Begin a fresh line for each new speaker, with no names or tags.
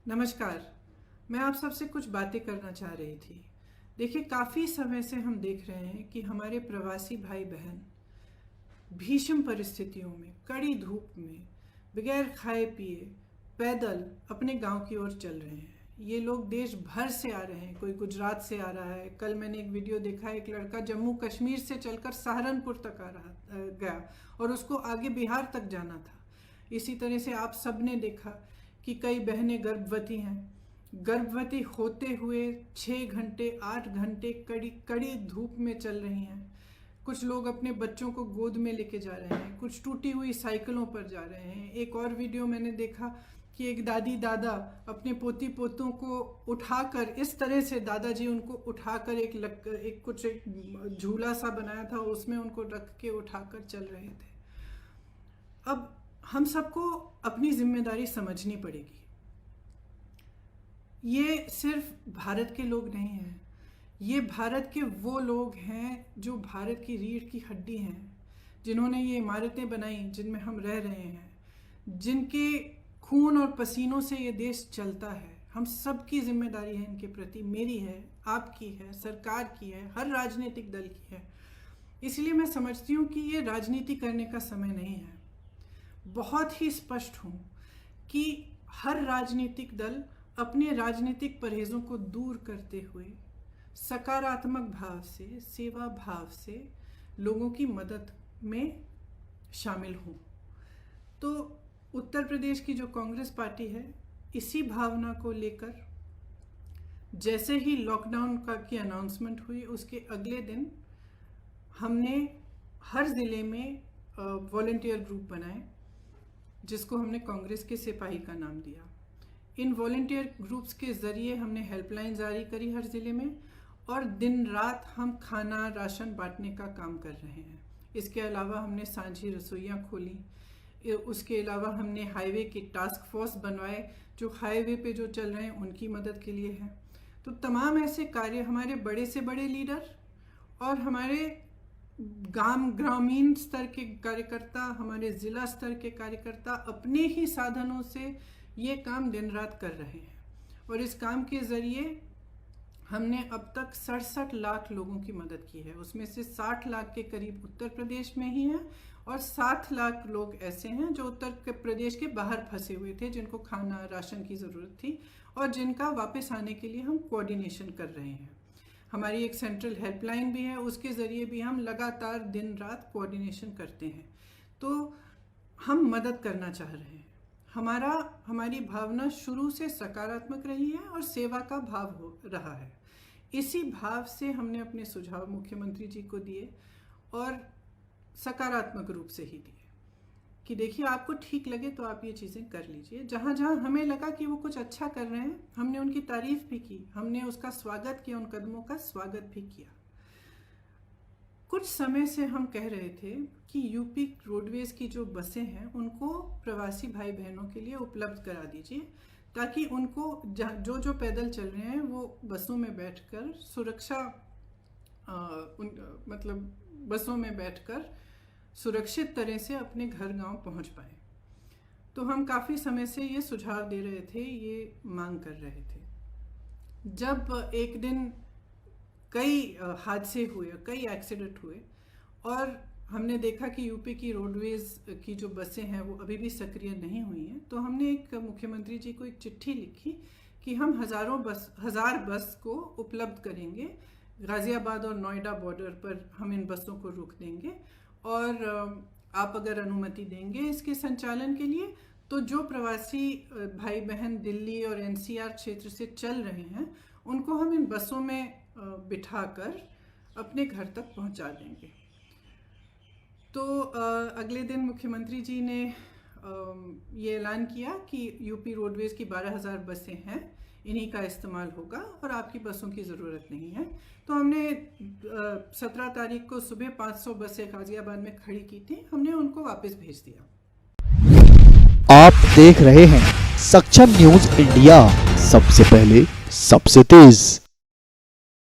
नमस्कार, मैं आप सबसे कुछ बातें करना चाह रही थी। देखिए, काफ़ी समय से हम देख रहे हैं कि हमारे प्रवासी भाई बहन भीषण परिस्थितियों में, कड़ी धूप में, बगैर खाए पिए पैदल अपने गांव की ओर चल रहे हैं। ये लोग देश भर से आ रहे हैं, कोई गुजरात से आ रहा है। कल मैंने एक वीडियो देखा, एक लड़का जम्मू कश्मीर से चलकर सहारनपुर तक गया और उसको आगे बिहार तक जाना था। इसी तरह से आप सब ने देखा कि कई बहनें गर्भवती हैं, गर्भवती होते हुए 6 घंटे 8 घंटे कड़ी धूप में चल रही हैं। कुछ लोग अपने बच्चों को गोद में लेके जा रहे हैं, कुछ टूटी हुई साइकिलों पर जा रहे हैं। एक और वीडियो मैंने देखा कि एक दादी दादा अपने पोती पोतों को उठाकर, इस तरह से दादाजी उनको उठाकर एक झूला सा बनाया था, उसमें उनको रख के उठाकर चल रहे थे। अब हम सबको अपनी जिम्मेदारी समझनी पड़ेगी। ये सिर्फ भारत के लोग नहीं हैं, ये भारत के वो लोग हैं जो भारत की रीढ़ की हड्डी हैं, जिन्होंने ये इमारतें बनाई जिनमें हम रह रहे हैं, जिनके खून और पसीनों से ये देश चलता है। हम सब की जिम्मेदारी है इनके प्रति, मेरी है, आपकी है, सरकार की है, हर राजनीतिक दल की है। इसलिए मैं समझती हूँ कि ये राजनीति करने का समय नहीं है। बहुत ही स्पष्ट हूँ कि हर राजनीतिक दल अपने राजनीतिक परहेजों को दूर करते हुए सकारात्मक भाव से, सेवा भाव से लोगों की मदद में शामिल हों। तो उत्तर प्रदेश की जो कांग्रेस पार्टी है, इसी भावना को लेकर जैसे ही लॉकडाउन की अनाउंसमेंट हुई, उसके अगले दिन हमने हर ज़िले में वॉलंटियर ग्रुप बनाए, जिसको हमने कांग्रेस के सिपाही का नाम दिया। इन वॉलंटियर ग्रुप्स के ज़रिए हमने हेल्पलाइन जारी करी हर ज़िले में, और दिन रात हम खाना राशन बांटने का काम कर रहे हैं। इसके अलावा हमने साझी रसोइयाँ खोली। उसके अलावा हमने हाईवे की टास्क फोर्स बनवाए, जो हाईवे पे जो चल रहे हैं उनकी मदद के लिए है। तो तमाम ऐसे कार्य हमारे बड़े से बड़े लीडर और हमारे ग्रामीण स्तर के कार्यकर्ता, हमारे ज़िला स्तर के कार्यकर्ता अपने ही साधनों से ये काम दिन रात कर रहे हैं। और इस काम के ज़रिए हमने अब तक 67 लाख लोगों की मदद की है। उसमें से 60 लाख के करीब उत्तर प्रदेश में ही हैं, और 7 लाख लोग ऐसे हैं जो उत्तर प्रदेश के बाहर फंसे हुए थे, जिनको खाना राशन की ज़रूरत थी और जिनका वापस आने के लिए हम कोऑर्डिनेशन कर रहे हैं। हमारी एक सेंट्रल हेल्पलाइन भी है, उसके ज़रिए भी हम लगातार दिन रात कोऑर्डिनेशन करते हैं। तो हम मदद करना चाह रहे हैं। हमारी भावना शुरू से सकारात्मक रही है और सेवा का भाव हो रहा है। इसी भाव से हमने अपने सुझाव मुख्यमंत्री जी को दिए, और सकारात्मक रूप से ही दिए कि देखिए, आपको ठीक लगे तो आप ये चीज़ें कर लीजिए। जहाँ जहाँ हमें लगा कि वो कुछ अच्छा कर रहे हैं, हमने उनकी तारीफ भी की, हमने उसका स्वागत किया, उन कदमों का स्वागत भी किया। कुछ समय से हम कह रहे थे कि यूपी रोडवेज की जो बसें हैं उनको प्रवासी भाई बहनों के लिए उपलब्ध करा दीजिए, ताकि उनको जो पैदल चल रहे हैं वो बसों में बैठकर बसों में बैठकर सुरक्षित तरह से अपने घर गांव पहुंच पाए। तो हम काफ़ी समय से ये सुझाव दे रहे थे, ये मांग कर रहे थे। जब एक दिन कई हादसे हुए, कई एक्सीडेंट हुए, और हमने देखा कि यूपी की रोडवेज की जो बसें हैं वो अभी भी सक्रिय नहीं हुई हैं, तो हमने एक मुख्यमंत्री जी को एक चिट्ठी लिखी कि हम 1000 बस को उपलब्ध करेंगे। गाज़ियाबाद और नोएडा बॉर्डर पर हम इन बसों को रोक देंगे, और आप अगर अनुमति देंगे इसके संचालन के लिए, तो जो प्रवासी भाई बहन दिल्ली और एनसीआर क्षेत्र से चल रहे हैं उनको हम इन बसों में बिठाकर अपने घर तक पहुंचा देंगे। तो अगले दिन मुख्यमंत्री जी ने ये ऐलान किया कि यूपी रोडवेज की 12,000 बसें हैं, इन्हीं का इस्तेमाल होगा और आपकी बसों की ज़रूरत नहीं है। तो हमने 17 तारीख को सुबह 500 बसें गाज़ियाबाद में खड़ी की थी, हमने उनको वापस भेज दिया।
आप देख रहे हैं सक्षम न्यूज इंडिया, सबसे पहले सबसे तेज।